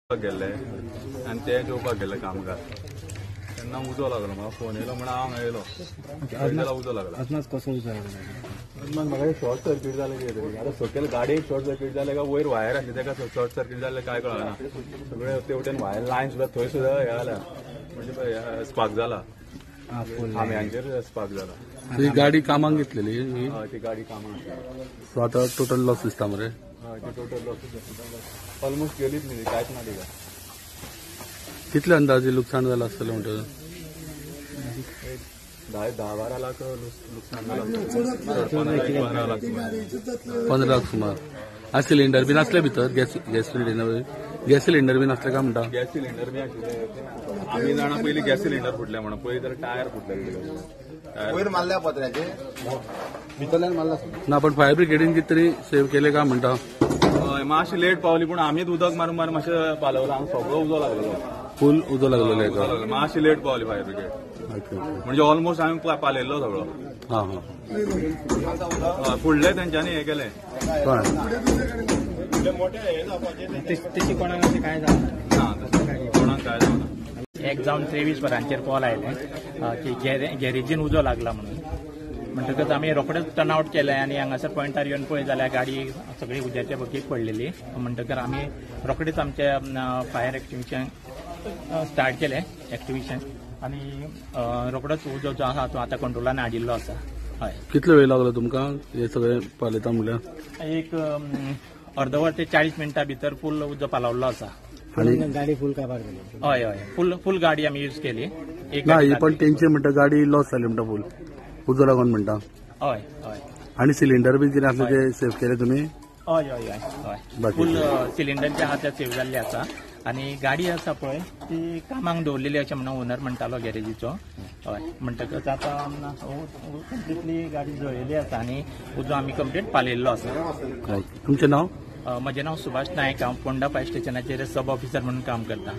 गेल्ले आनी ते जेवपाक गेल्ले कामगार तेन्ना उजो लागलो म्हाका फोन येयलो म्हणून हांव येयलो जाल्यार उजो लागला आजनाच कसो उजो लागला मग म्हाका शॉर्ट सर्कीट जालें कितें तरी आतां सकयल गाडयेक शॉर्ट सर्कीट जालें काय वयर वायर आसली ताका शॉर्ट सर्कीट जालें काय कळना सगळे तेवटेन वायर लायन सुद्दां थंय सुद्दां हे जाल्या म्हणजे स्पार्क जाला खांब्यांचेर स्पार्क जाला। ती गाडी कामाक घेतलेली हय ती गाडी कामाक सो आता टोटल लॉस दिसता मरे। हय ती टोटल लॉस ऑलमोस्ट गेलीच न्ही कांयच ना तिका। कितले अंदाजे लुकसाण जालां आसतलें म्हणटा 10-12 लाख लुकसाण जालां 15 लाख सुमार। आज सिलिंडर बीन आसले भितर गॅस सिलिंडर बीन आसले काय म्हणटा। गॅस सिलिंडर बी आशिल्ले आमी जाणा पयलीं गॅस सिलिंडर फुटले म्हणून पयलीं तर टायर फुटले वयर मारल्या पत्र्याचे भितरल्यान मारला ना पण फायर ब्रिगेडीन कितें तरी सेव केले काय म्हणटा। हय मातशी लेट पावली पूण आमीच उदक मारून मारून मातशें पालवला हांगा सगळो उजो लागलेलो फुल उजो लागलेलो मातशी लेट पावली फायर ब्रिगेड म्हणजे ऑलमोस्ट आमी पालयल्लो सगळो। हां हां फुडले तेंच्यांनी हे केलें तशी कोणाक अशें काय जालें ना कोणाक काय जावना। एक जावन 23 वरांचेर कॉल आयले की गॅरेजीन उजो लागला म्हणून म्हणटकच आमी रोखडेच टर्नआउट केलें आनी हांगासर पॉयंटार येवन पळय जाल्यार गाडी सगळी उज्याच्या बगीक पडलेली म्हणटकर आमी रोखडेच आमचे फायर एक्सटिंग्विशन स्टार्ट केलें एक्टिव्हिशन आनी रोखडोच उजो जो आसा तो आतां कंट्रोलान हाडिल्लो आसा। हय कितलो वेळ लागलो तुमकां हे सगळें पालयता म्हणल्यार। एक अर्दवर ते 40 मिनटां भितर फूल उजो पालवल्लो आसा आणि गाडी फुल काबार केली। हय हय फुल गाडी आमी यूज केली एक ना ही पण तेंचे म्हणटा गाडी लॉस जाली म्हणटा फुल उजो लागून म्हणटा। हय हय आणि सिलिंडर बी कितें आसले ते सेव केले तुमी। हय हय हय फुल सिलिंडरचे आहा ते सेव जाल्ले आसा आनी गाडी आसा पळय ती कामाक दवरलेली अशें म्हणून ओनर म्हणटालो गॅरेजीचो। हय म्हणटकच आतां कंप्लिटली गाडी जळयली आसा आनी उजो आमी कंप्लीट पालयल्लो आसा। तुमचें नांव। म्हजें नांव सुभाष नायक हांव पोंडा फायर स्टेशनाचेर सब ऑफिसर म्हणून काम करता।